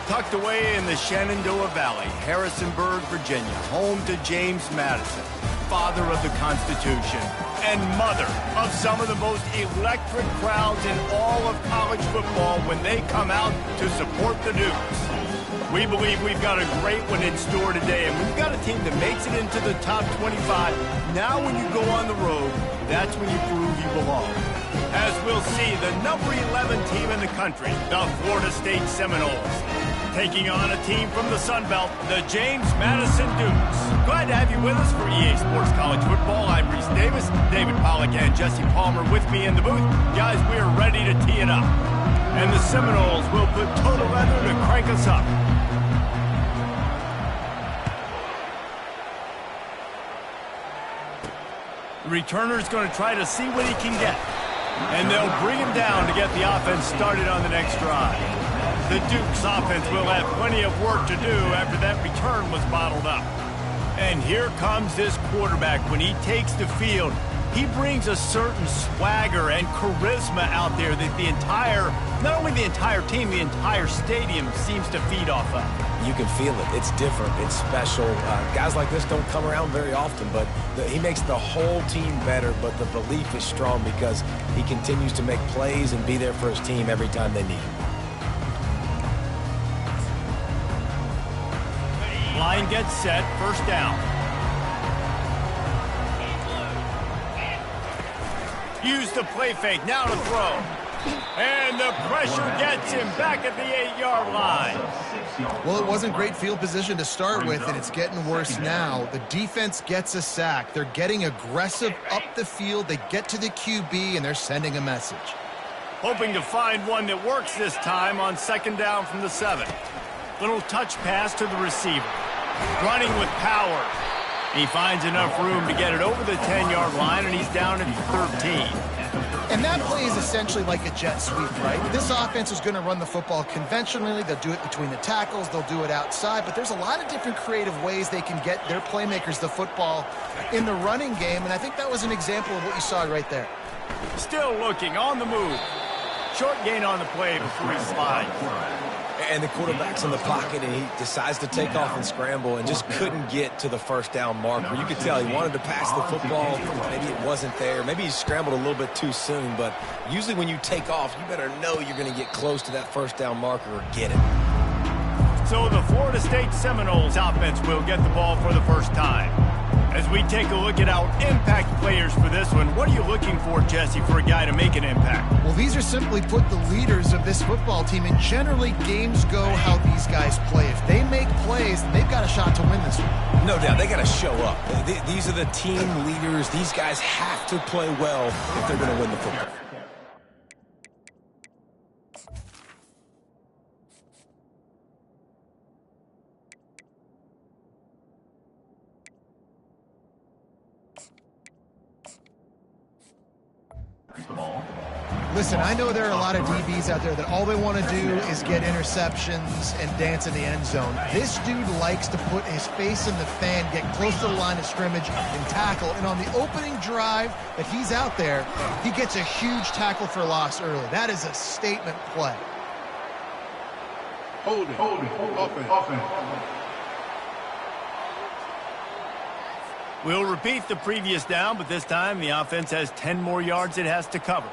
Tucked away in the Shenandoah Valley, Harrisonburg, Virginia, home to James Madison, father of the Constitution and mother of some of the most electric crowds in all of college football when they come out to support the Dukes. We believe we've got a great one in store today, and we've got a team that makes it into the top 25. Now when you go on the road, that's when you prove you belong. As we'll see, the number 11 team in the country, the Florida State Seminoles, taking on a team from the Sun Belt, the James Madison Dukes. Glad to have you with us for EA Sports College Football. I'm Reese Davis, David Pollack and Jesse Palmer with me in the booth. Guys, we are ready to tee it up. And the Seminoles will put total leather to crank us up. The returner's going to try to see what he can get. And they'll bring him down to get the offense started on the next drive. The Dukes offense will have plenty of work to do after that return was bottled up. And here comes this quarterback. When he takes the field, he brings a certain swagger and charisma out there that not only the entire team, the entire stadium seems to feed off of. You can feel it. It's different. It's special. Guys like this don't come around very often, but he makes the whole team better, but the belief is strong because he continues to make plays and be there for his team every time they need him. Line gets set, first down. Use the play fake, now to throw. And the pressure gets him back at the 8-yard line. Well, it wasn't great field position to start with, and it's getting worse now. The defense gets a sack. They're getting aggressive up the field. They get to the QB, and they're sending a message. Hoping to find one that works this time on second down from the 7. Little touch pass to the receiver. Running with power. He finds enough room to get it over the 10-yard line, and he's down at 13. And that play is essentially like a jet sweep, right? This offense is going to run the football conventionally. They'll do it between the tackles. They'll do it outside. But there's a lot of different creative ways they can get their playmakers the football in the running game. And I think that was an example of what you saw right there. Still looking on the move. Short gain on the play before he slides. And the quarterback's in the pocket, and he decides to take off and scramble and just couldn't get to the first down marker. You could tell he wanted to pass the football. Maybe it wasn't there. Maybe he scrambled a little bit too soon. But usually when you take off, you better know you're going to get close to that first down marker or get it. So the Florida State Seminoles offense will get the ball for the first time. As we take a look at our impact players for this one, what are you looking for, Jesse, for a guy to make an impact? Well, these are simply put the leaders of this football team, and generally games go how these guys play. If they make plays, they've got a shot to win this one. No doubt. They got to show up. These are the team leaders. These guys have to play well if they're going to win the football. Listen, I know there are a lot of DBs out there that all they want to do is get interceptions and dance in the end zone. This dude likes to put his face in the fan, get close to the line of scrimmage, and tackle. And on the opening drive that he's out there, he gets a huge tackle for loss early. That is a statement play. Hold it. Offense. We'll repeat the previous down, but this time the offense has 10 more yards it has to cover.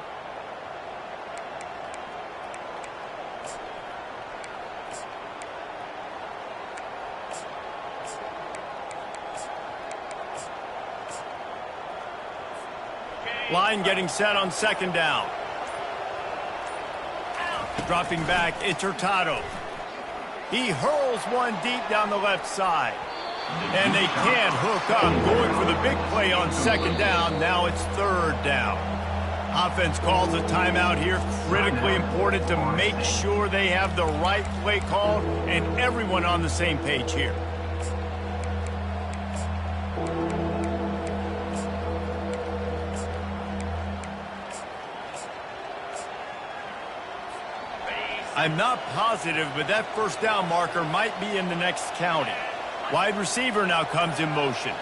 Line getting set on second down. Dropping back, it's Hurtado. He hurls one deep down the left side. And they can't hook up, going for the big play on second down. Now it's third down. Offense calls a timeout here. Critically important to make sure they have the right play called and everyone on the same page here. I'm not positive, but that first down marker might be in the next county. Wide receiver now comes in motion.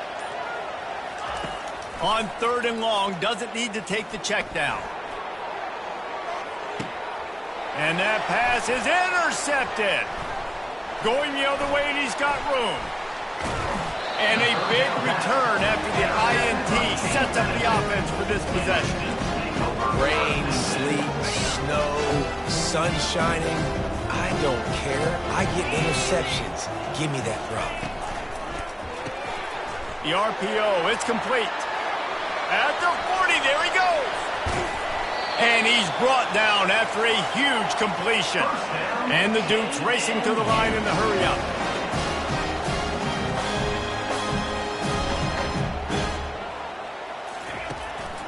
On third and long, doesn't need to take the check down. And that pass is intercepted. Going the other way, and he's got room. And a big return after the INT sets up the offense for this possession. Rain, sleet, snow, sun shining. I don't care. I get interceptions. Give me that rock. The RPO, it's complete. At the 40, there he goes. And he's brought down after a huge completion. And the Dukes racing to the line in the hurry-up.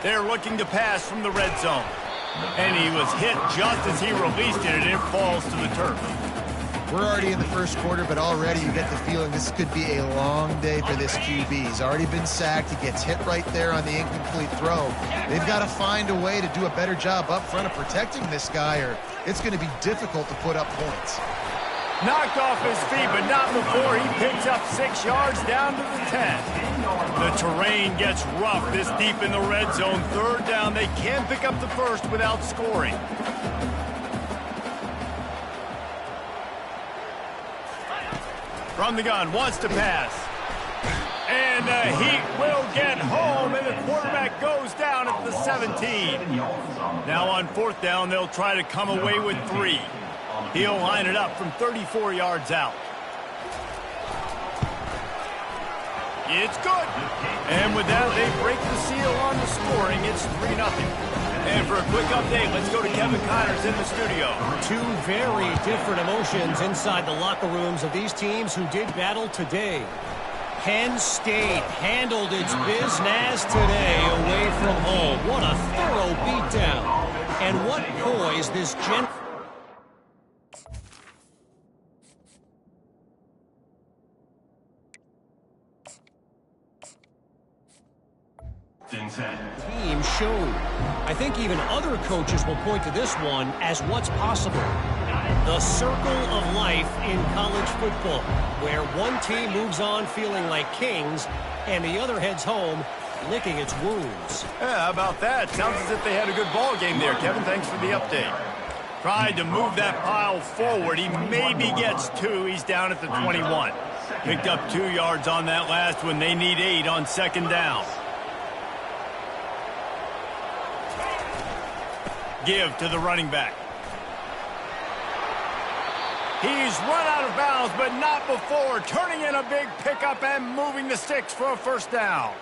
They're looking to pass from the red zone. And he was hit just as he released it, and it falls to the turf. We're already in the first quarter, but already you get the feeling this could be a long day for this QB. He's already been sacked. He gets hit right there on the incomplete throw. They've got to find a way to do a better job up front of protecting this guy, or it's going to be difficult to put up points. Knocked off his feet, but not before he picks up 6 yards down to the 10. The terrain gets rough this deep in the red zone. Third down, they can pick up the first without scoring. From the gun, wants to pass. And the Heat will get home, and the quarterback goes down at the 17. Now on fourth down, they'll try to come away with 3. He'll line it up from 34 yards out. It's good. And with that, they break the seal on the scoring. It's 3-0. And for a quick update, let's go to Kevin Connors in the studio. Two very different emotions inside the locker rooms of these teams who did battle today. Penn State handled its business today away from home. What a thorough beatdown. And what poise this team showed. I think even other coaches will point to this one as what's possible. The circle of life in college football, where one team moves on feeling like kings and the other heads home licking its wounds. Yeah, how about that? Sounds as if they had a good ball game there, Kevin. Thanks for the update. Tried to move that pile forward. He maybe gets 2. He's down at the 21. Picked up 2 yards on that last one. They need 8 on second down. Give to the running back. He's run out of bounds, but not before turning in a big pickup and moving the sticks for a first down.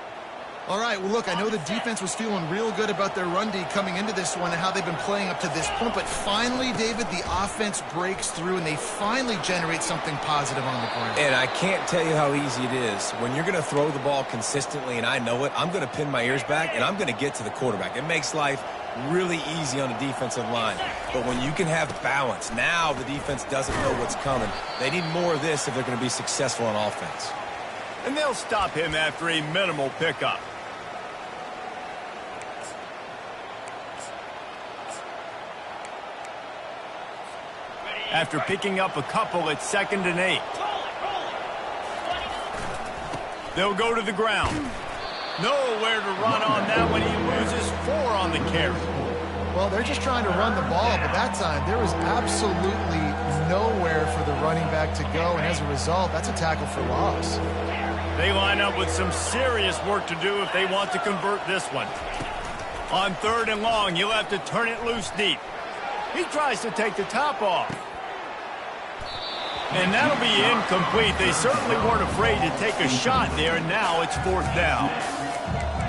All right, well, look, I know the defense was feeling real good about their run D coming into this one and how they've been playing up to this point, but finally, David, the offense breaks through and they finally generate something positive on the ground. And I can't tell you how easy it is. When you're going to throw the ball consistently, and I know it, I'm going to pin my ears back, and I'm going to get to the quarterback. It makes life really easy on the defensive line. But when you can have balance, now the defense doesn't know what's coming. They need more of this if they're going to be successful on offense. And they'll stop him after a minimal pickup. After picking up a couple, it's 2nd and 8. They'll go to the ground. Nowhere to run on that one. He loses 4 on the carry. Well, they're just trying to run the ball, but that time there was absolutely nowhere for the running back to go, and as a result, that's a tackle for loss. They line up with some serious work to do if they want to convert this one. On 3rd and long, he'll have to turn it loose deep. He tries to take the top off. And that'll be incomplete. They certainly weren't afraid to take a shot there, and now it's 4th down.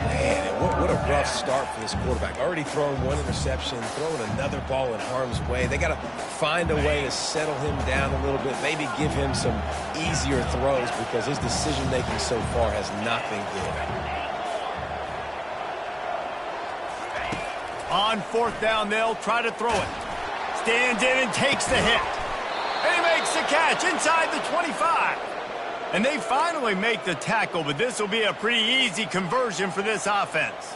Man, what a rough start for this quarterback. Already throwing 1 interception, throwing another ball in harm's way. They got to find a way to settle him down a little bit, maybe give him some easier throws because his decision-making so far has not been good. On 4th down, they'll try to throw it. Stands in and takes the hit. And he makes the catch inside the 25. And they finally make the tackle, but this will be a pretty easy conversion for this offense.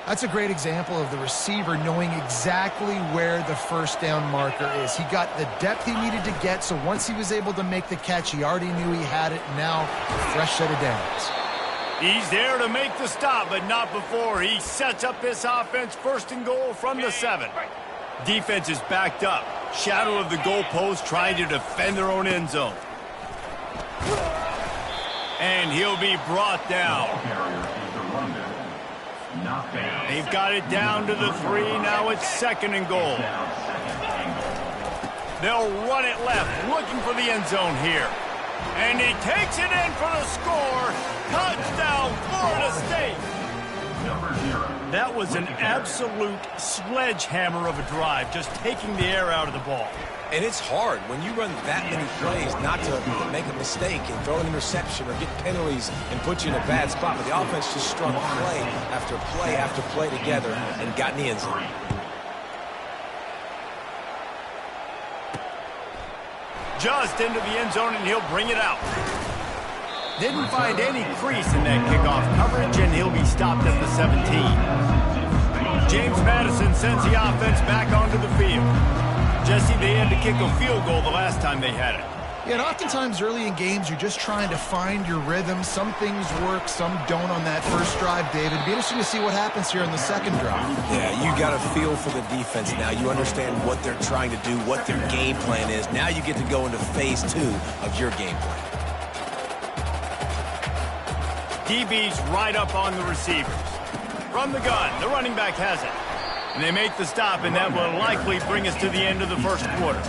That's a great example of the receiver knowing exactly where the first down marker is. He got the depth he needed to get, so once he was able to make the catch, he already knew he had it. Now, a fresh set of downs. He's there to make the stop, but not before. He sets up this offense 1st and goal from the 7. Defense is backed up. Shadow of the goalpost trying to defend their own end zone. And he'll be brought down. They've got it down to the 3. Now it's 2nd and goal. They'll run it left, looking for the end zone here. And he takes it in for the score. Touchdown, Florida State. That was an absolute sledgehammer of a drive, just taking the air out of the ball. And it's hard when you run that many plays not to make a mistake and throw an interception or get penalties and put you in a bad spot. But the offense just strung play after play after play together and got in the end zone. Just into the end zone, and he'll bring it out. Didn't find any crease in that kickoff coverage, and he'll be stopped at the 17. James Madison sends the offense back onto the field. Jesse, they had to kick a field goal the last time they had it. Yeah, and oftentimes early in games, you're just trying to find your rhythm. Some things work, some don't on that first drive, David. It'd be interesting to see what happens here in the second drive. Yeah, you got a feel for the defense now. You understand what they're trying to do, what their game plan is. Now you get to go into phase 2 of your game plan. DB's right up on the receivers. From the gun, the running back has it. And they make the stop, and that will likely bring us to the end of the first quarter.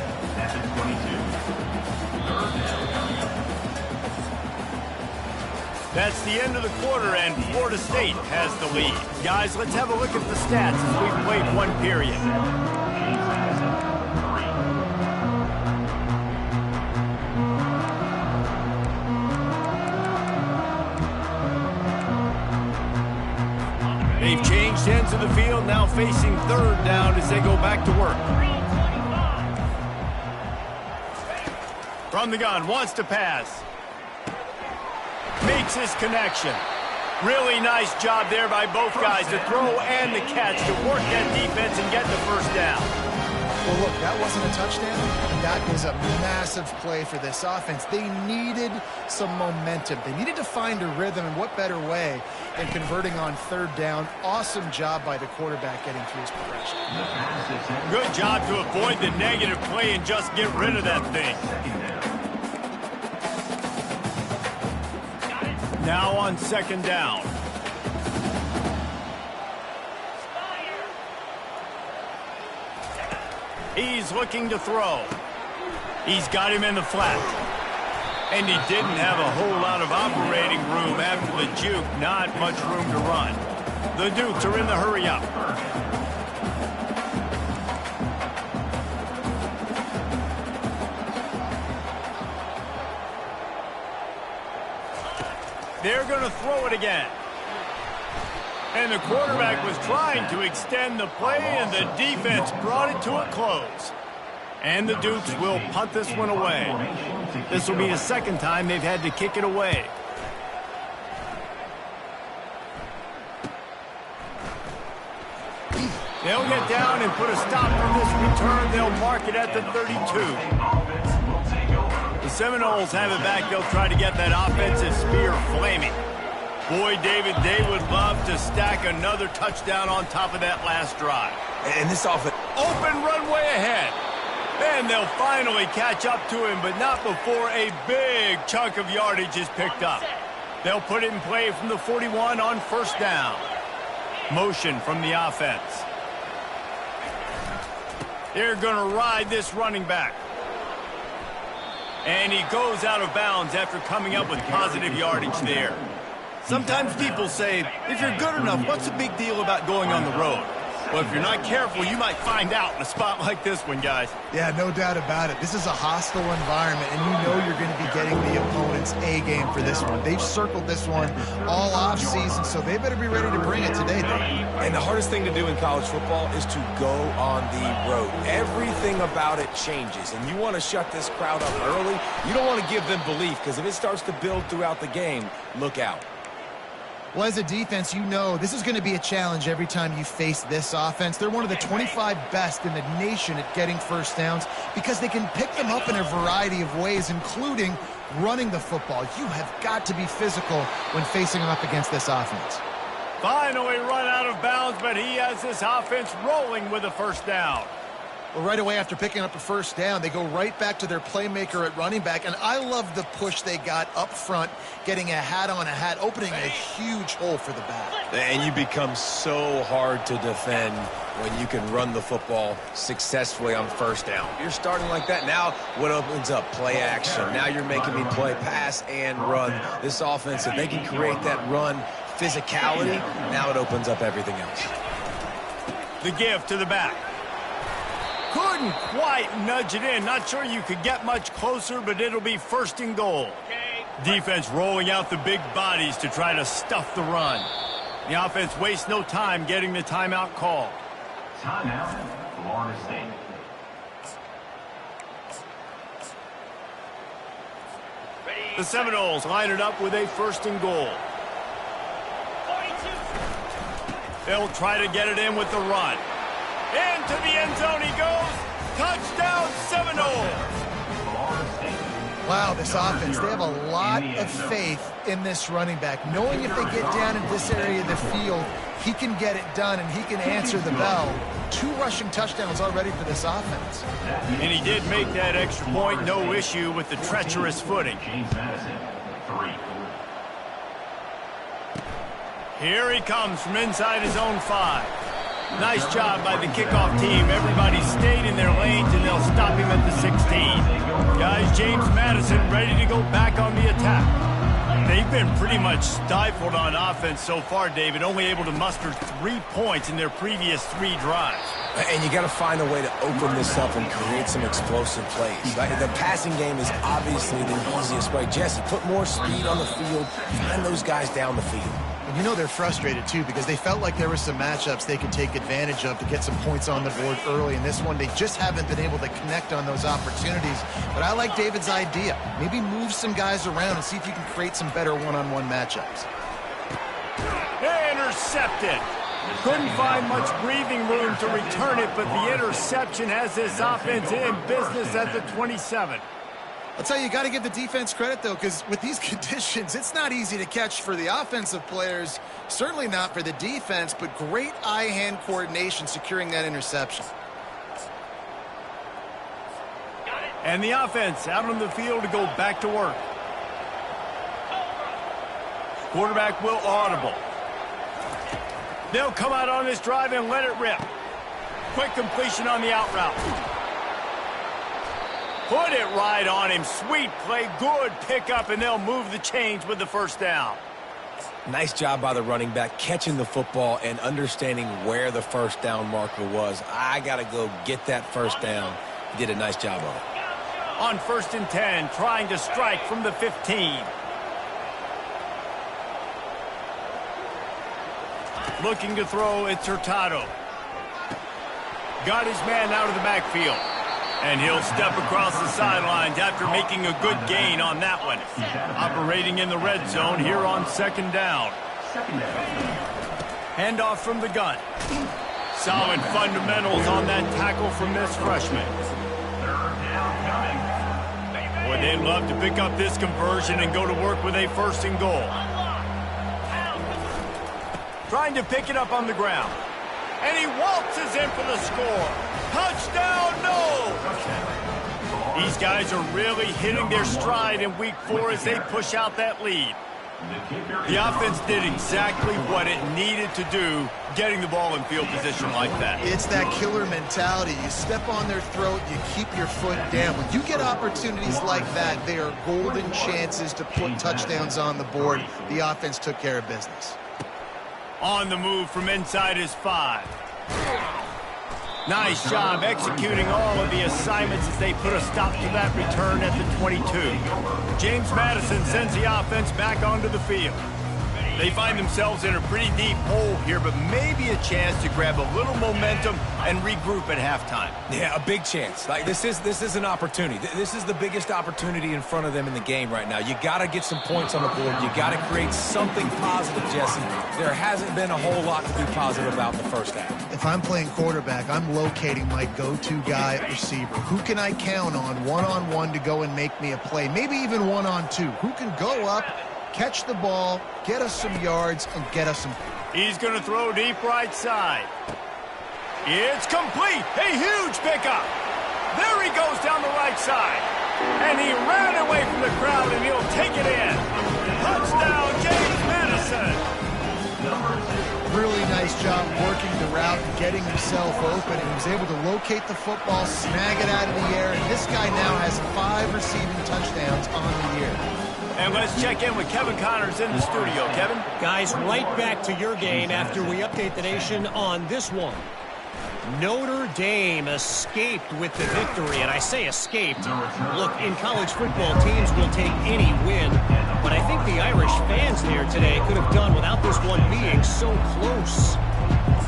That's the end of the quarter, and Florida State has the lead. Guys, let's have a look at the stats as we've played one period. They've changed ends of the field, now facing 3rd down as they go back to work. From the gun, wants to pass. Makes his connection. Really nice job there by both guys to throw and the catch to work that defense and get the first down. Well, look, that wasn't a touchdown. That is a massive play for this offense. They needed some momentum. They needed to find a rhythm, and what better way than converting on 3rd down. Awesome job by the quarterback getting through his progression. Good job to avoid the negative play and just get rid of that thing. Now on 2nd down. He's looking to throw. He's got him in the flat. And he didn't have a whole lot of operating room after the juke. Not much room to run. The Dukes are in the hurry up. They're going to throw it again. And the quarterback was trying to extend the play, and the defense brought it to a close. And the Dukes will punt this one away. This will be the 2nd time they've had to kick it away. They'll get down and put a stop on this return. They'll mark it at the 32. The Seminoles have it back. They'll try to get that offensive spear flaming. Boy, David, they would love to stack another touchdown on top of that last drive. And this offense... Open runway ahead. And they'll finally catch up to him, but not before a big chunk of yardage is picked up. They'll put it in play from the 41 on 1st down. Motion from the offense. They're going to ride this running back. And he goes out of bounds after coming up with positive yardage there. Sometimes people say, if you're good enough, what's the big deal about going on the road? Well, if you're not careful, you might find out in a spot like this one, guys. Yeah, no doubt about it. This is a hostile environment, and you know you're going to be getting the opponent's A-game for this one. They've circled this one all off-season, so they better be ready to bring it today, And the hardest thing to do in college football is to go on the road. Everything about it changes, and you want to shut this crowd up early. You don't want to give them belief, because if it starts to build throughout the game, look out. Well, as a defense, you know this is going to be a challenge every time you face this offense. They're one of the 25 best in the nation at getting first downs because they can pick them up in a variety of ways, including running the football. You have got to be physical when facing them up against this offense. Finally run out of bounds, but he has this offense rolling with a 1st down. Well, right away after picking up a first down, they go right back to their playmaker at running back. And I love the push they got up front, getting a hat on a hat, opening a huge hole for the back. And you become so hard to defend when you can run the football successfully on first down. You're starting like that. Now what opens up? Play action. Now you're making me play pass and run. This offense, if they can create that run physicality, now it opens up everything else. The give to the back. Couldn't quite nudge it in. Not sure you could get much closer, but it'll be first and goal. Defense rolling out the big bodies to try to stuff the run. The offense wastes no time getting the timeout call. Timeout, Florida State. The Seminoles line it up with a first and goal. They'll try to get it in with the run. Into the end zone he goes. Touchdown, Seminoles. Wow, this offense, they have a lot of faith in this running back, knowing if they get down in this area of the field, he can get it done and he can answer the bell. 2 rushing touchdowns already for this offense. And he did make that extra point, no issue with the treacherous footing. James Madison, 3. Here he comes from inside his own 5. Nice job by the kickoff team. Everybody stayed in their lanes, and they'll stop him at the 16. Guys, James Madison ready to go back on the attack. They've been pretty much stifled on offense so far, David, only able to muster 3 points in their previous 3 drives. And you got to find a way to open this up and create some explosive plays. Right? The passing game is obviously the easiest way. Jesse, put more speed on the field. Find those guys down the field. And you know they're frustrated, too, because they felt like there were some matchups they could take advantage of to get some points on the board early. In this one, they just haven't been able to connect on those opportunities. But I like David's idea. Maybe move some guys around and see if you can create some better one-on-one matchups. Intercepted. Couldn't find much breathing room to return it, but the interception has this offense in business at the 27. I'll tell you got to give the defense credit, though, because with these conditions, it's not easy to catch for the offensive players, certainly not for the defense, but great eye-hand coordination securing that interception. And the offense out on the field to go back to work. Quarterback will audible. They'll come out on this drive and let it rip. Quick completion on the out route. Put it right on him. Sweet play, good pickup, and they'll move the chains with the first down. Nice job by the running back catching the football and understanding where the first down marker was. I got to go get that first down. He did a nice job of it. On 1st and 10, trying to strike from the 15. Looking to throw, it's Hurtado. Got his man out of the backfield. And he'll step across the sidelines after making a good gain on that one. Operating in the red zone here on 2nd down. Handoff from the gun. Solid fundamentals on that tackle from this freshman. Boy, they'd love to pick up this conversion and go to work with a 1st and goal. Trying to pick it up on the ground. And he waltzes in for the score. Touchdown, no! These guys are really hitting their stride in week 4 as they push out that lead. The offense did exactly what it needed to do, getting the ball in field position like that. It's that killer mentality. You step on their throat, you keep your foot down. When you get opportunities like that, they are golden chances to put touchdowns on the board. The offense took care of business. On the move from inside his 5. Nice job executing all of the assignments as they put a stop to that return at the 22. James Madison sends the offense back onto the field. They find themselves in a pretty deep hole here, but maybe a chance to grab a little momentum and regroup at halftime. Yeah, a big chance. Like this is an opportunity. This is the biggest opportunity in front of them in the game right now. You got to get some points on the board. You got to create something positive, Jesse. There hasn't been a whole lot to be positive about in the first half. If I'm playing quarterback, I'm locating my go-to guy at receiver. Who can I count on one-on-one to go and make me a play? Maybe even one-on-two. Who can go up, catch the ball, get us some yards, and get us some... He's going to throw deep right side. It's complete. A huge pickup. There he goes down the right side. And he ran away from the crowd, and he'll take it in. Touchdown, James Madison. Really nice job working the route and getting himself open. He was able to locate the football, snag it out of the air, and this guy now has 5 receiving touchdowns on the year. And let's check in with Kevin Connors in the studio. Kevin? Guys, right back to your game after we update the nation on this one. Notre Dame escaped with the victory, and I say escaped. Look, in college football, teams will take any win, but I think the Irish fans there today could have done without this one being so close.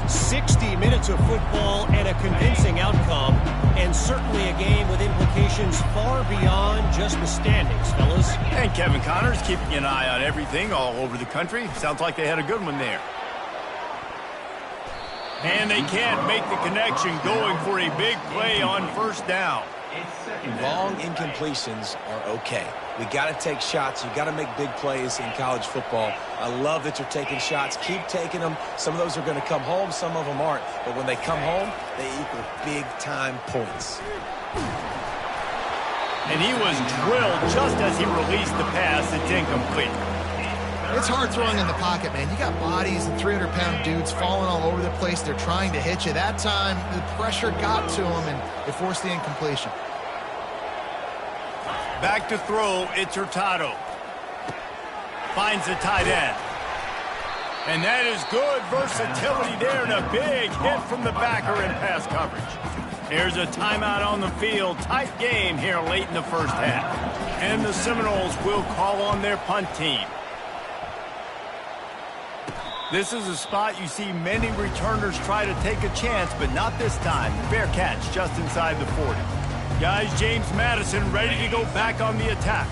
60 minutes of football and a convincing outcome, and certainly a game with implications far beyond just the standings, fellas. And Kevin Connors keeping an eye on everything all over the country. Sounds like they had a good one there. And they can't make the connection, going for a big play on first down. Long incompletions are okay. We got to take shots. You got to make big plays in college football. I love that you're taking shots. Keep taking them. Some of those are going to come home. Some of them aren't. But when they come home, they equal big-time points. And he was drilled just as he released the pass. It's incomplete. It's hard throwing in the pocket, man. You got bodies and 300-pound dudes falling all over the place. They're trying to hit you. That time, the pressure got to him, and it forced the incompletion. Back to throw, it's Hurtado. Finds the tight end. And that is good versatility there, and a big hit from the backer in pass coverage. Here's a timeout on the field. Tight game here late in the first half. And the Seminoles will call on their punt team. This is a spot you see many returners try to take a chance, but not this time. Fair catch just inside the 40. Guys, James Madison ready to go back on the attack.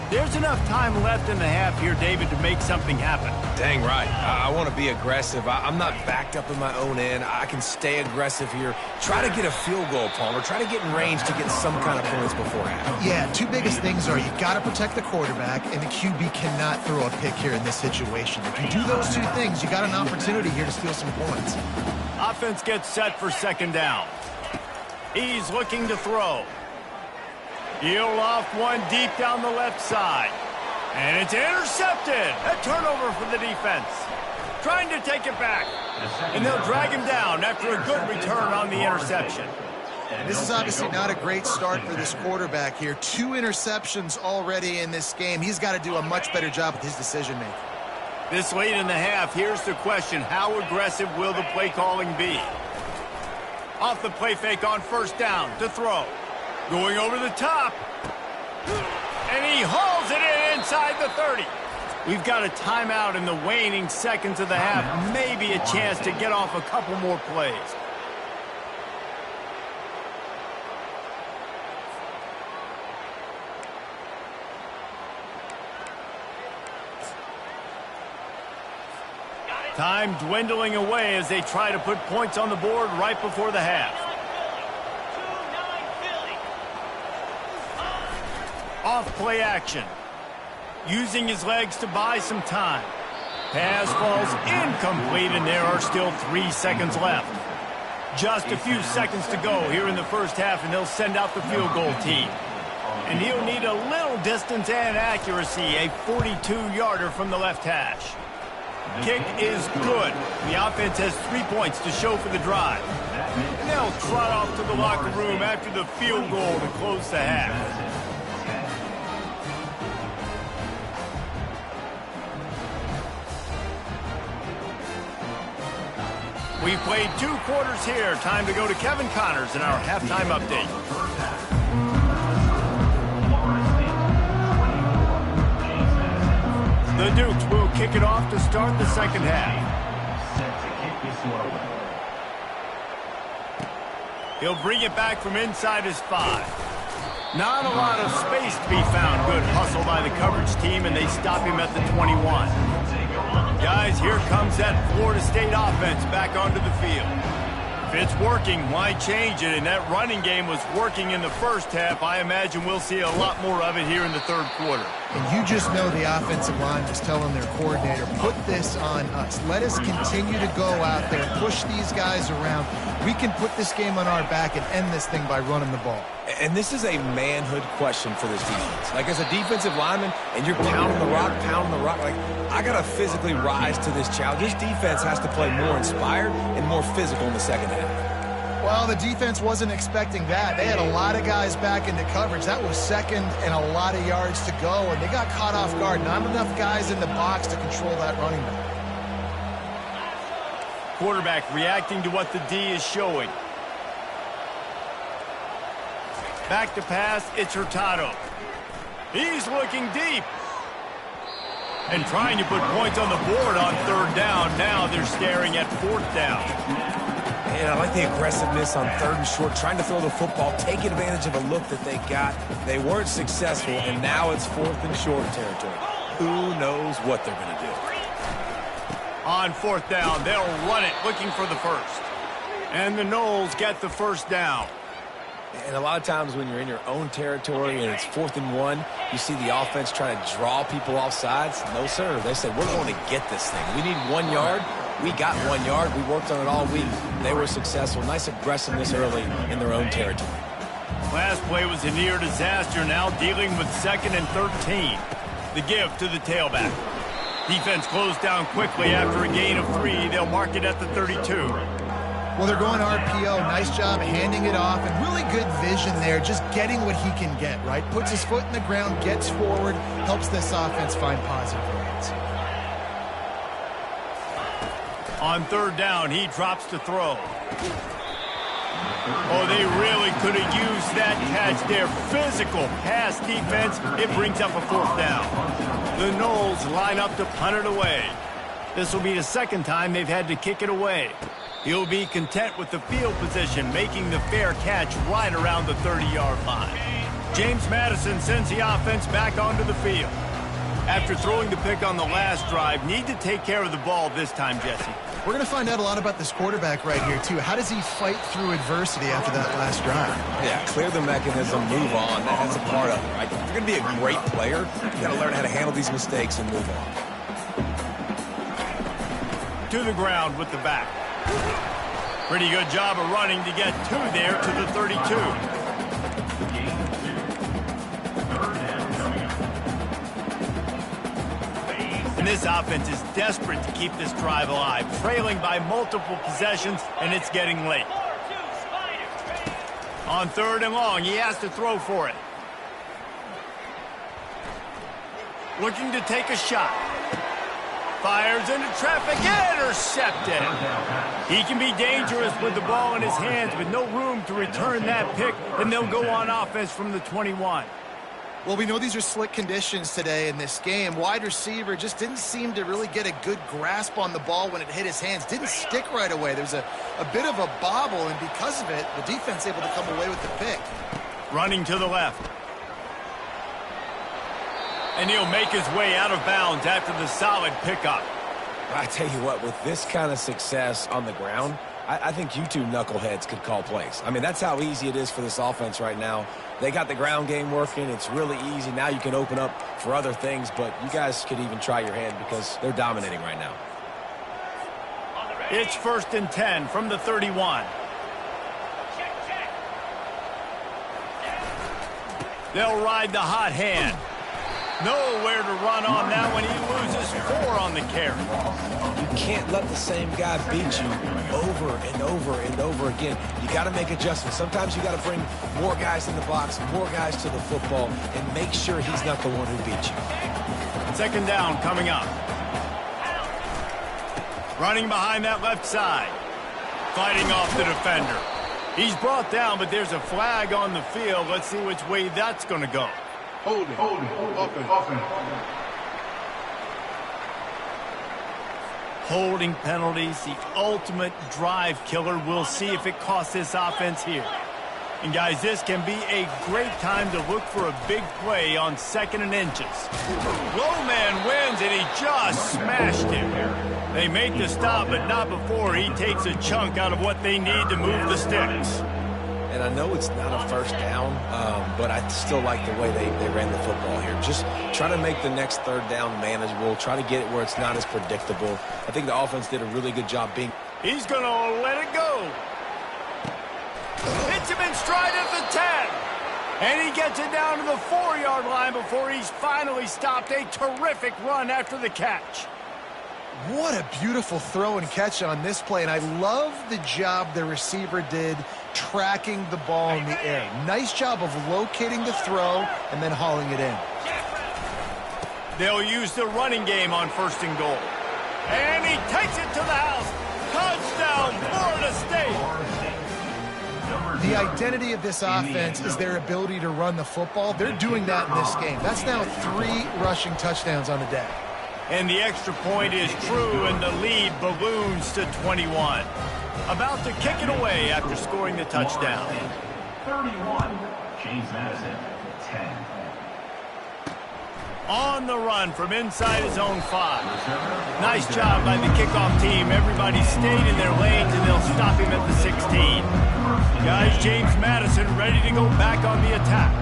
There's enough time left in the half here, David, to make something happen. Dang right. I want to be aggressive. I'm not backed up in my own end. I can stay aggressive here. Try to get a field goal, Palmer. Try to get in range to get some kind of points before half. Yeah, two biggest things are you've got to protect the quarterback, and the QB cannot throw a pick here in this situation. If you do those two things, you got an opportunity here to steal some points. Offense gets set for second down. He's looking to throw. He'll off one deep down the left side. And it's intercepted. A turnover for the defense. Trying to take it back. And they'll drag him down after a good return on the interception. This is obviously not a great start for this quarterback here. 2 interceptions already in this game. He's got to do a much better job with his decision-making. This late in the half, here's the question. How aggressive will the play calling be? Off the play fake on first down to throw. Going over the top. And he hauls it in inside the 30. We've got a timeout in the waning seconds of the half. Maybe a chance to get off a couple more plays. Time dwindling away as they try to put points on the board right before the half. Off play action. Using his legs to buy some time. Pass falls incomplete, and there are still 3 seconds left. Just a few seconds to go here in the first half, and they'll send out the field goal team. And he'll need a little distance and accuracy, a 42-yarder from the left hash. Kick is good. The offense has 3 points to show for the drive. And they'll trot off to the locker room after the field goal to close the half. We've played 2 quarters here. Time to go to Kevin Connors in our halftime update. The Dukes will kick it off to start the second half. He'll bring it back from inside his 5. Not a lot of space to be found. Good hustle by the coverage team, and they stop him at the 21. Guys, here comes that Florida State offense back onto the field. it's working, why change it? And that running game was working in the first half. I imagine we'll see a lot more of it here in the third quarter. And you just know the offensive line was telling their coordinator, put this on us. Let us continue to go out there, push these guys around. We can put this game on our back and end this thing by running the ball. And this is a manhood question for this defense. Like, as a defensive lineman, and you're pounding the rock, like, I got to physically rise to this challenge. This defense has to play more inspired and more physical in the second half. Well, the defense wasn't expecting that. They had a lot of guys back into coverage. That was second and a lot of yards to go, and they got caught off guard. Not enough guys in the box to control that running back. Quarterback reacting to what the D is showing. Back to pass, it's Hurtado. He's looking deep. And trying to put points on the board on third down. Now they're staring at fourth down. And I like the aggressiveness on third and short, trying to throw the football, take advantage of a look that they got. They weren't successful, and now it's fourth and short territory. Who knows what they're going to do? On fourth down, they'll run it, looking for the first. And the Noles get the first down. And a lot of times when you're in your own territory and it's 4th and 1, you see the offense trying to draw people off sides. No, sir. They said, we're going to get this thing. We need 1 yard. We got 1 yard. We worked on it all week. They were successful. Nice aggressiveness early in their own territory. Last play was a near disaster, now dealing with 2nd and 13. The give to the tailback. Defense closed down quickly after a gain of 3. They'll mark it at the 32. Well, they're going RPO. Nice job handing it off, and really good vision there, just getting what he can get, right? Puts his foot in the ground, gets forward, helps this offense find positive points. On third down, he drops to throw. Oh, they really could have used that catch there. Physical pass defense. It brings up a fourth down. The Noles line up to punt it away. This will be the second time they've had to kick it away. He'll be content with the field position, making the fair catch right around the 30-yard line. James Madison sends the offense back onto the field. After throwing the pick on the last drive, need to take care of the ball this time, Jesse. We're going to find out a lot about this quarterback right here, too. How does he fight through adversity after that last drive? Yeah, clear the mechanism, move on. That's a part of it, right? If you're going to be a great player, you got to learn how to handle these mistakes and move on. To the ground with the back. Pretty good job of running to get 2 there to the 32. And this offense is desperate to keep this drive alive, trailing by multiple possessions, and it's getting late. On third and long, he has to throw for it. Looking to take a shot. Fires into traffic, intercepted. He can be dangerous with the ball in his hands, but no room to return that pick, and they'll go on offense from the 21. Well, we know these are slick conditions today in this game. Wide receiver just didn't seem to really get a good grasp on the ball when it hit his hands. Didn't stick right away. There's a bit of a bobble, and because of it, the defense able to come away with the pick. Running to the left. And he'll make his way out of bounds after the solid pickup. I tell you what, with this kind of success on the ground, I think you two knuckleheads could call plays. I mean, that's how easy it is for this offense right now. They got the ground game working. It's really easy. Now you can open up for other things, but you guys could even try your hand because they're dominating right now. It's 1st and 10 from the 31. They'll ride the hot hand. Nowhere to run on that one. He loses 4 on the carry. You can't let the same guy beat you over and over and over again. You got to make adjustments. Sometimes you got to bring more guys in the box, more guys to the football, and make sure he's not the one who beat you. 2nd down coming up. Running behind that left side. Fighting off the defender. He's brought down, but there's a flag on the field. Let's see which way that's going to go. Hold it. Offense. Holding penalties, the ultimate drive killer. We'll see if it costs this offense here. And, guys, this can be a great time to look for a big play on 2nd and inches. Low man wins, and he just smashed him. They make the stop, but not before he takes a chunk out of what they need to move the sticks. And I know it's not a first down, but I still like the way they ran the football here. Just try to make the next 3rd down manageable. Try to get it where it's not as predictable. I think the offense did a really good job being... He's going to let it go. Hits him in stride at the 10. And he gets it down to the 4-yard line before he's finally stopped. A terrific run after the catch. What a beautiful throw and catch on this play, and I love the job the receiver did tracking the ball in the air. Nice job of locating the throw and then hauling it in. They'll use the running game on 1st and goal. And he takes it to the house. Touchdown, Florida State. The identity of this offense is their ability to run the football. They're doing that in this game. That's now 3 rushing touchdowns on the day. And the extra point is true, and the lead balloons to 21. About to kick it away after scoring the touchdown. 31, James Madison, 10. On the run from inside his own 5. Nice job by the kickoff team. Everybody stayed in their lanes, and they'll stop him at the 16. Guys, James Madison ready to go back on the attack.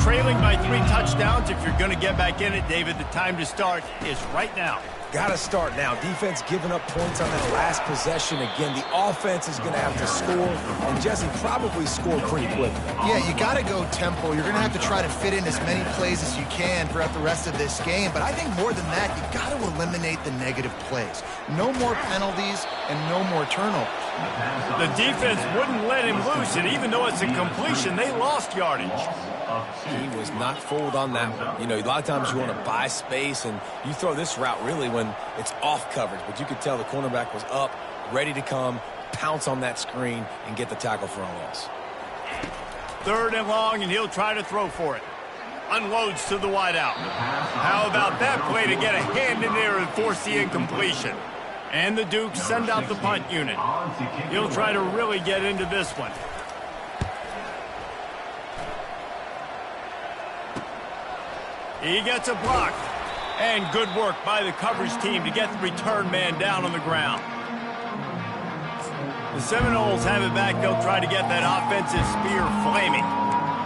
Trailing by 3 touchdowns. If you're going to get back in it, David, the time to start is right now. Got to start now. Defense giving up points on that last possession. Again, the offense is going to have to score, and Jesse probably score pretty quickly. Yeah, you got to go tempo. You're going to have to try to fit in as many plays as you can throughout the rest of this game. But I think more than that, you got to eliminate the negative plays. No more penalties and no more turnovers. The defense wouldn't let him loose, and even though it's a completion, they lost yardage. He was not fooled on that one. You know, a lot of times you want to buy space, and you throw this route really when it's off coverage. But you could tell the cornerback was up, ready to come, pounce on that screen, and get the tackle for a loss. 3rd and long, and he'll try to throw for it. Unloads to the wideout. How about that play to get a hand in there and force the incompletion? And the Dukes send out the punt unit. He'll try to really get into this one. He gets a block. And good work by the coverage team to get the return man down on the ground. The Seminoles have it back. They'll try to get that offensive spear flaming.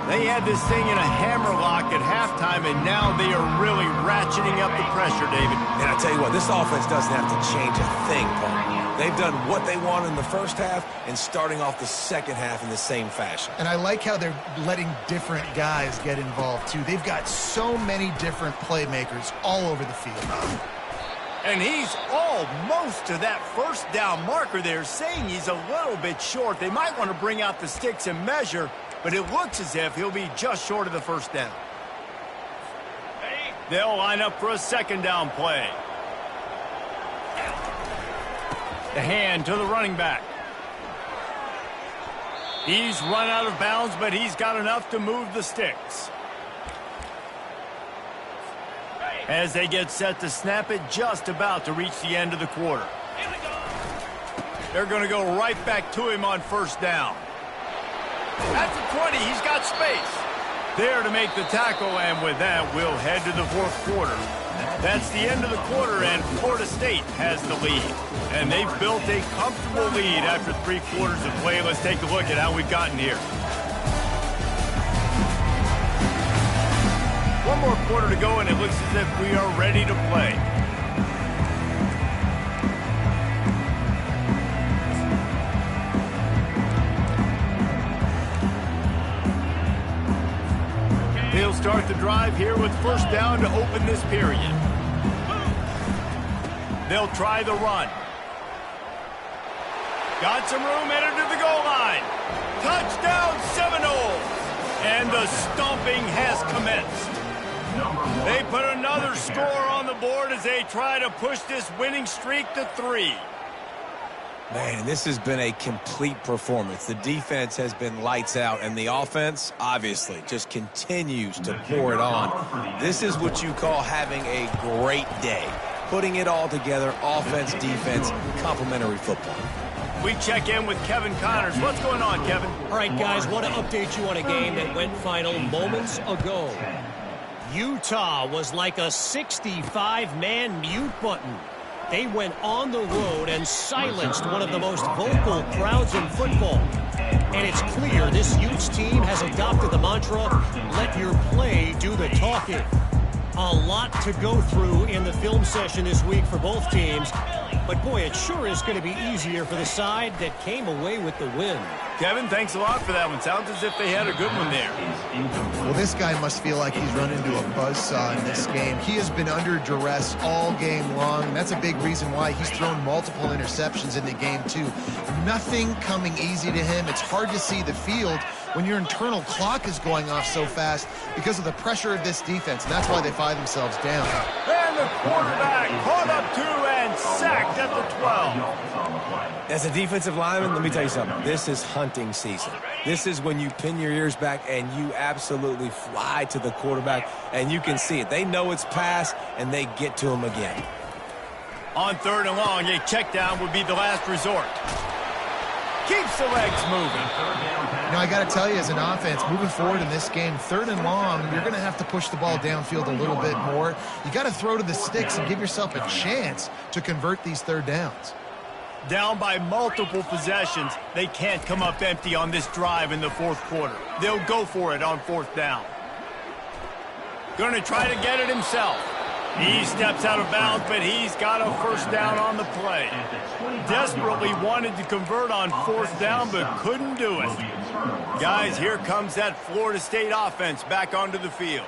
They had this thing in a hammerlock at halftime, and now they are really ratcheting up the pressure, David. And I tell you what, this offense doesn't have to change a thing, Paul. They've done what they want in the first half and starting off the second half in the same fashion. And I like how they're letting different guys get involved, too. They've got so many different playmakers all over the field. And he's almost to that 1st down marker there, saying he's a little bit short. They might want to bring out the sticks and measure, but it looks as if he'll be just short of the 1st down. They'll line up for a 2nd down play. The hand to the running back. He's run out of bounds, but he's got enough to move the sticks. As they get set to snap it, just about to reach the end of the quarter. They're going to go right back to him on 1st down. At the 20, he's got space. There to make the tackle, and with that, we'll head to the 4th quarter. That's the end of the quarter, and Florida State has the lead. And they've built a comfortable lead after 3 quarters of play. Let's take a look at how we've gotten here. 1 more quarter to go, and it looks as if we are ready to play. He'll start the drive here with 1st down to open this period. They'll try the run. Got some room, headed to the goal line. Touchdown Seminoles! And the stomping has commenced. They put another score on the board as they try to push this winning streak to 3. Man, this has been a complete performance. The defense has been lights out, and the offense, obviously, just continues to pour it on. This is what you call having a great day. Putting it all together, offense, defense, complementary football. We check in with Kevin Connors. What's going on, Kevin? All right, guys, want to update you on a game that went final moments ago. Utah was like a 65-man mute button. They went on the road and silenced one of the most vocal crowds in football. And it's clear this Utes team has adopted the mantra, let your play do the talking. A lot to go through in the film session this week for both teams. But, boy, it sure is going to be easier for the side that came away with the win. Kevin, thanks a lot for that one. Sounds as if they had a good one there. Well, this guy must feel like he's run into a buzzsaw in this game. He has been under duress all game long, and that's a big reason why he's thrown multiple interceptions in the game, too. Nothing coming easy to him. It's hard to see the field when your internal clock is going off so fast because of the pressure of this defense, and that's why they find themselves down. And the quarterback caught up to and sacked at the 12. As a defensive lineman, let me tell you something. This is hunting season. This is when you pin your ears back and you absolutely fly to the quarterback, and you can see it. They know it's pass, and they get to him again. On 3rd and long, a check down would be the last resort. Keeps the legs moving. You know, I got to tell you, as an offense, moving forward in this game, 3rd and long, you're going to have to push the ball downfield a little bit more. You got to throw to the sticks and give yourself a chance to convert these 3rd downs. Down by multiple possessions, they can't come up empty on this drive in the 4th quarter. They'll go for it on 4th down. Going to try to get it himself. He steps out of bounds, but he's got a 1st down on the play. Desperately wanted to convert on 4th down, but couldn't do it. Guys, here comes that Florida State offense back onto the field.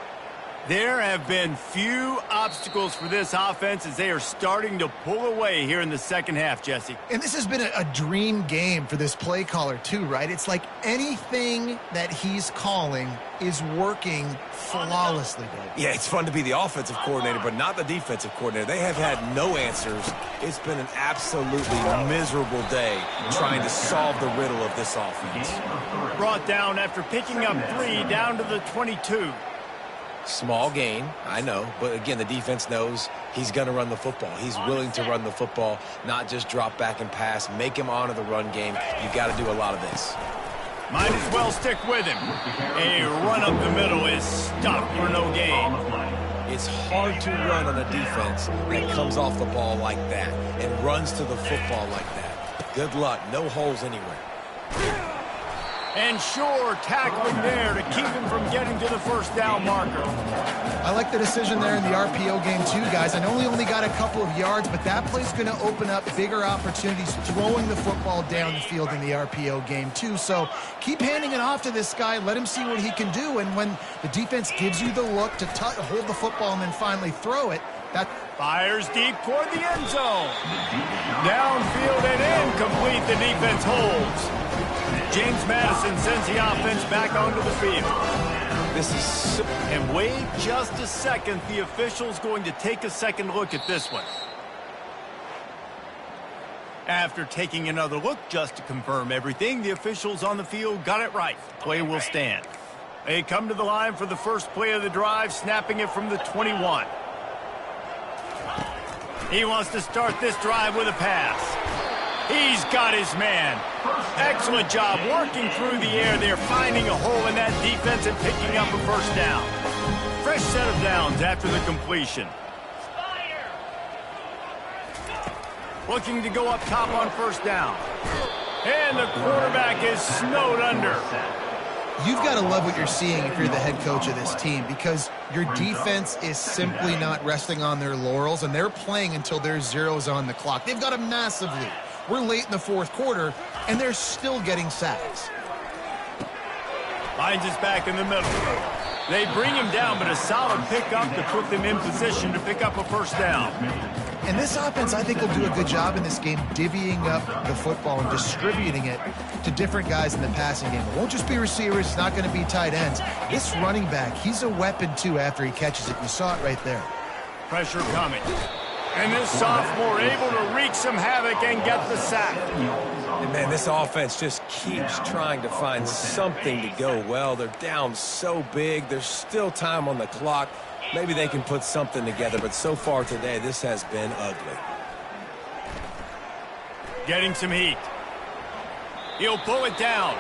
There have been few obstacles for this offense as they are starting to pull away here in the 2nd half, Jesse. And this has been a dream game for this play caller, too, right? It's like anything that he's calling is working flawlessly, Dave. Yeah, it's fun to be the offensive coordinator, but not the defensive coordinator. They have had no answers. It's been an absolutely miserable day trying to solve the riddle of this offense. Brought down after picking up 3 down to the 22. Small gain, I know, but again, the defense knows he's going to run the football. He's willing to run the football, not just drop back and pass, make him honor the run game. You've got to do a lot of this. Might as well stick with him. A run up the middle is stopped for no gain. It's hard to run on a defense that comes off the ball like that and runs to the football like that. Good luck. No holes anywhere. And Shore tackling there to keep him from getting to the 1st down marker. I like the decision there in the RPO game too, guys. I know he only got a couple of yards, but that play's going to open up bigger opportunities throwing the football down the field in the RPO game too. So keep handing it off to this guy. Let him see what he can do. And when the defense gives you the look to hold the football and then finally throw it, that fires deep toward the end zone. Downfield and incomplete. The defense holds. James Madison sends the offense back onto the field. And wait just a second. The official's going to take a second look at this one. After taking another look just to confirm everything, the officials on the field got it right. Play will stand. They come to the line for the first play of the drive, snapping it from the 21. He wants to start this drive with a pass. He's got his man. Excellent job working through the air there, finding a hole in that defense and picking up a 1st down. Fresh set of downs after the completion. Looking to go up top on 1st down. And the quarterback is snowed under. You've got to love what you're seeing if you're the head coach of this team, because your defense is simply not resting on their laurels, and they're playing until there's zeros on the clock. They've got a massive lead. We're late in the 4th quarter, and they're still getting sacks. Finds us back in the middle. They bring him down, but a solid pickup to put them in position to pick up a 1st down. And this offense, I think, will do a good job in this game divvying up the football and distributing it to different guys in the passing game. It won't just be receivers. It's not going to be tight ends. This running back, he's a weapon, too, after he catches it. You saw it right there. Pressure coming. And this sophomore able to wreak some havoc and get the sack. And, man, this offense just keeps trying to find something to go well. They're down so big. There's still time on the clock. Maybe they can put something together, but so far today, this has been ugly. Getting some heat. He'll pull it down.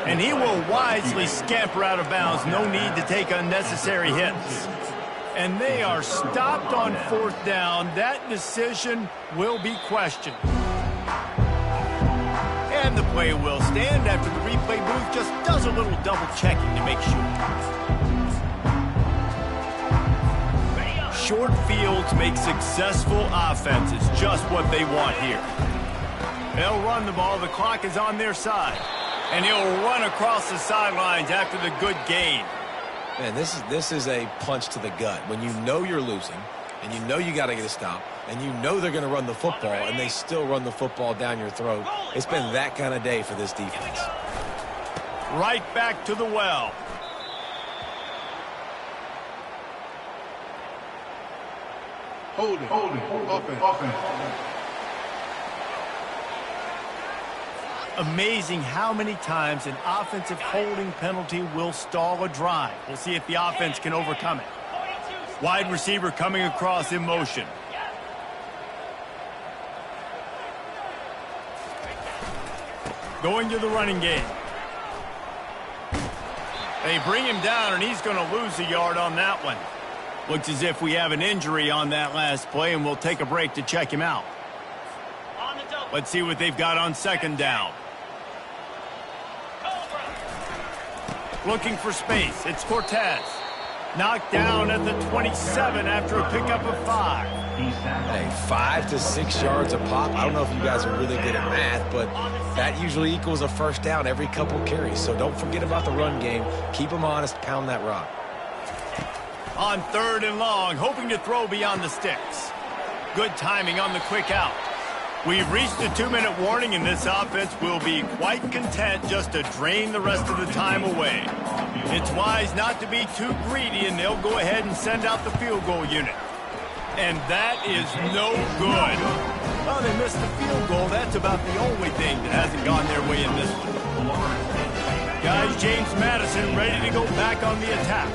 And he will wisely scamper out of bounds. No need to take unnecessary hits. And they are stopped on 4th down. That decision will be questioned. And the play will stand after the replay booth just does a little double checking to make sure. Short fields make successful offenses just what they want here. They'll run the ball. The clock is on their side. And he'll run across the sidelines after the good gain. Man, this is a punch to the gut. When you know you're losing, and you know you got to get a stop, and you know they're going to run the football, and they still run the football down your throat. It's been that kind of day for this defense. Right back to the well. Hold it. Offense. Amazing how many times an offensive holding penalty will stall a drive. We'll see if the offense can overcome it. Wide receiver coming across in motion. Going to the running game. They bring him down, and he's going to lose a yard on that one. Looks as if we have an injury on that last play, and we'll take a break to check him out. Let's see what they've got on 2nd down. Looking for space. It's Cortez. Knocked down at the 27 after a pickup of 5. Hey, 5 to 6 yards a pop. I don't know if you guys are really good at math, but that usually equals a 1st down every couple carries. So don't forget about the run game. Keep them honest. Pound that rock. On 3rd and long, hoping to throw beyond the sticks. Good timing on the quick out. We've reached the 2-minute warning, and this offense will be quite content just to drain the rest of the time away. It's wise not to be too greedy, and they'll go ahead and send out the field goal unit. And that is no good. Well, they missed the field goal. That's about the only thing that hasn't gone their way in this one. Guys, James Madison ready to go back on the attack.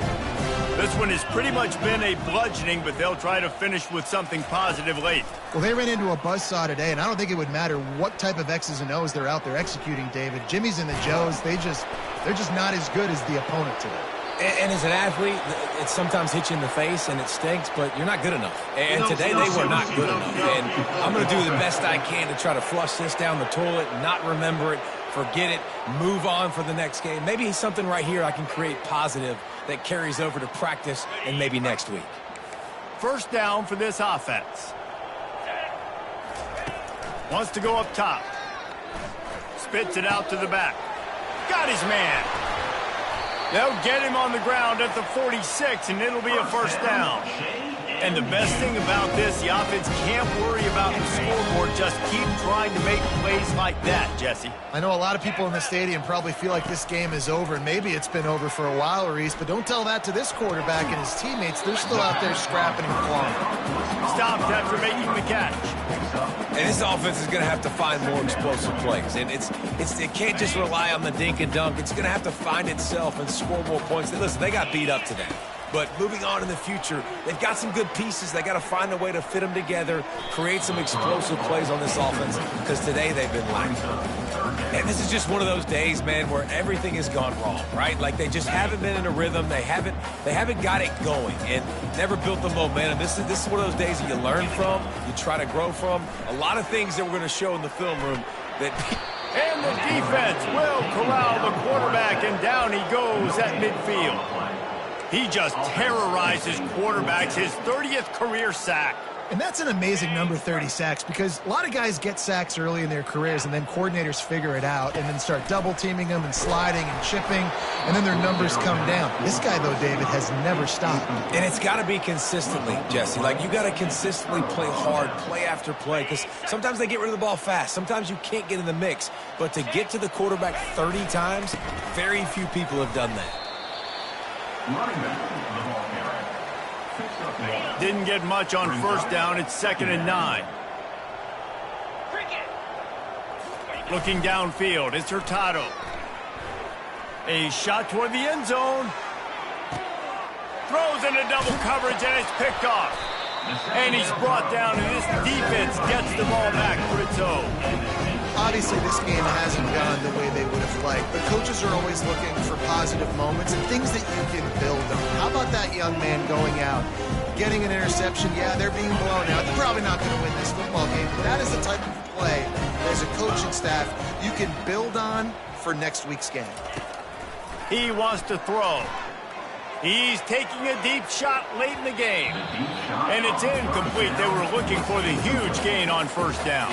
This one has pretty much been a bludgeoning, but they'll try to finish with something positive late. Well, they ran into a buzzsaw today, and I don't think it would matter what type of X's and O's they're out there executing, David. Jimmy's and the Joes, they're just not as good as the opponent today. And as an athlete, it sometimes hits you in the face, and it stinks, but you're not good enough. And today they were not good enough. And I'm going to do the best I can to try to flush this down the toilet, not remember it, forget it, move on for the next game. Maybe something right here I can create positive that carries over to practice and maybe next week. 1st down for this offense. Wants to go up top. Spits it out to the back. Got his man. They'll get him on the ground at the 46, and it'll be a 1st down. And the best thing about this, the offense can't worry about the scoreboard. Just keep trying to make plays like that, Jesse. I know a lot of people in the stadium probably feel like this game is over, and maybe it's been over for a while, Reese, but don't tell that to this quarterback and his teammates. They're still out there scrapping and clawing. Stopped after making the catch. And this offense is going to have to find more explosive plays. And it can't just rely on the dink and dunk. It's going to have to find itself and score more points. Listen, they got beat up today. But moving on in the future, they've got some good pieces. They got to find a way to fit them together, create some explosive plays on this offense, because today they've been lacking. And this is just one of those days, man, where everything has gone wrong, right? Like they just haven't been in a rhythm. They haven't got it going and never built the momentum. This is one of those days that you learn from, you try to grow from. A lot of things that we're going to show in the film room that. And the defense will corral the quarterback, and down he goes at midfield. He just terrorizes quarterbacks, his 30th career sack. And that's an amazing number, 30 sacks, because a lot of guys get sacks early in their careers, and then coordinators figure it out and then start double-teaming them and sliding and chipping, and then their numbers come down. This guy, though, David, has never stopped. And it's got to be consistently, Jesse. Like, you got to consistently play hard, play after play, because sometimes they get rid of the ball fast. Sometimes you can't get in the mix. But to get to the quarterback 30 times, very few people have done that. Didn't get much on 1st down. It's 2nd and 9. Looking downfield, it's Hurtado. A shot toward the end zone. Throws into double coverage, and it's picked off. And he's brought down, and this defense gets the ball back for its own. obviously this game hasn't gone the way they would have liked, but coaches are always looking for positive moments and things that you can build on. How about that young man going out, getting an interception? Yeah, they're being blown out. They're probably not going to win this football game, but that is the type of play as a coaching staff you can build on for next week's game. He wants to throw. He's taking a deep shot late in the game. And it's incomplete. They were looking for the huge gain on first down.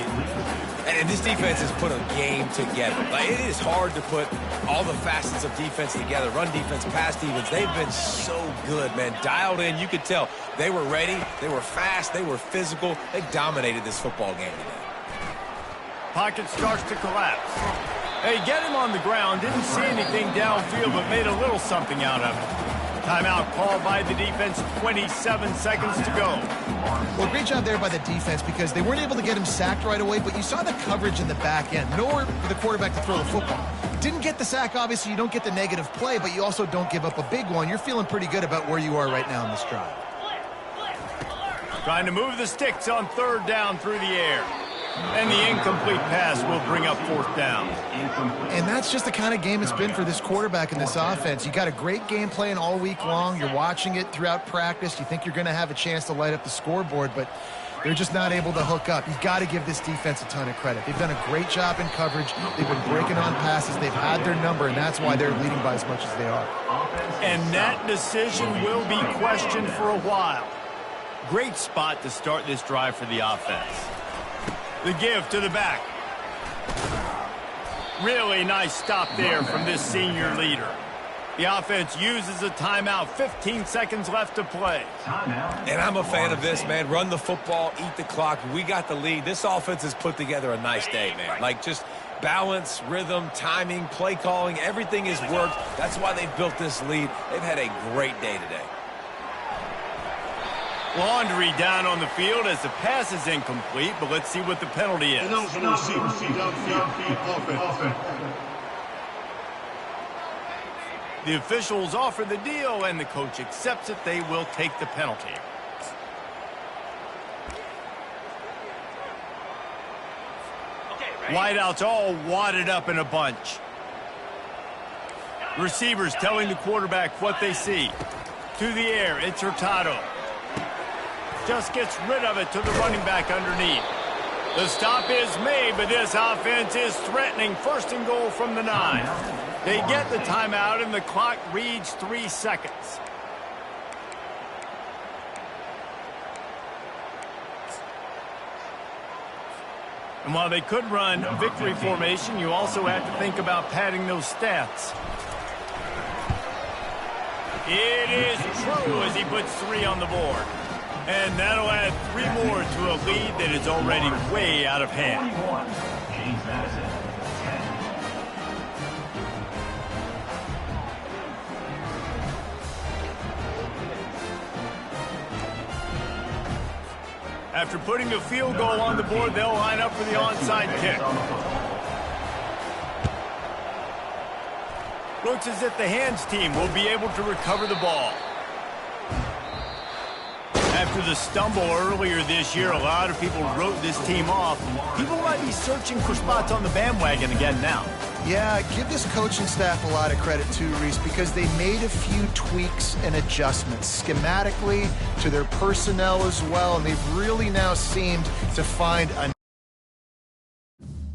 And this defense has put a game together. Like, it is hard to put all the facets of defense together. Run defense, pass defense. They've been so good, man. Dialed in. You could tell they were ready. They were fast. They were physical. They dominated this football game today. Pocket starts to collapse. They get him on the ground. Didn't see anything downfield, but made a little something out of it. Timeout called by the defense, 27 seconds to go. Well, great job there by the defense because they weren't able to get him sacked right away, but you saw the coverage in the back end. Nowhere for the quarterback to throw the football. Didn't get the sack, obviously. You don't get the negative play, but you also don't give up a big one. You're feeling pretty good about where you are right now in this drive. Trying to move the sticks on third down through the air. And the incomplete pass will bring up fourth down. And that's just the kind of game it's been for this quarterback in this offense. You got a great game plan all week long. You're watching it throughout practice. You think you're going to have a chance to light up the scoreboard, but they're just not able to hook up. You've got to give this defense a ton of credit. They've done a great job in coverage. They've been breaking on passes. They've had their number, and that's why they're leading by as much as they are. And that decision will be questioned for a while. Great spot to start this drive for the offense. The give to the back. Really nice stop there from this senior leader. The offense uses a timeout. 15 seconds left to play. And I'm a fan of this, man. Run the football, eat the clock. We got the lead. This offense has put together a nice day, man. Like, just balance, rhythm, timing, play calling, everything has worked. That's why they've built this lead. They've had a great day today. Laundry down on the field as the pass is incomplete, but let's see what the penalty is. The officials offer the deal, and the coach accepts it. They will take the penalty. Wideouts all wadded up in a bunch. Receivers telling the quarterback what they see. To the air, it's Hurtado. Just gets rid of it to the running back underneath. The stop is made, but this offense is threatening. First and goal from the 9. They get the timeout, and the clock reads 3 seconds. And while they could run victory formation, you also have to think about padding those stats. It is true as he puts 3 on the board. And that'll add 3 more to a lead that is already way out of hand. James Madison, 10. After putting the field goal on the board, they'll line up for the onside kick. Looks as if the hands team will be able to recover the ball. After the stumble earlier this year, a lot of people wrote this team off. People might be searching for spots on the bandwagon again now. Yeah, give this coaching staff a lot of credit too, Reese, because they made a few tweaks and adjustments schematically to their personnel as well, and they've really now seemed to find a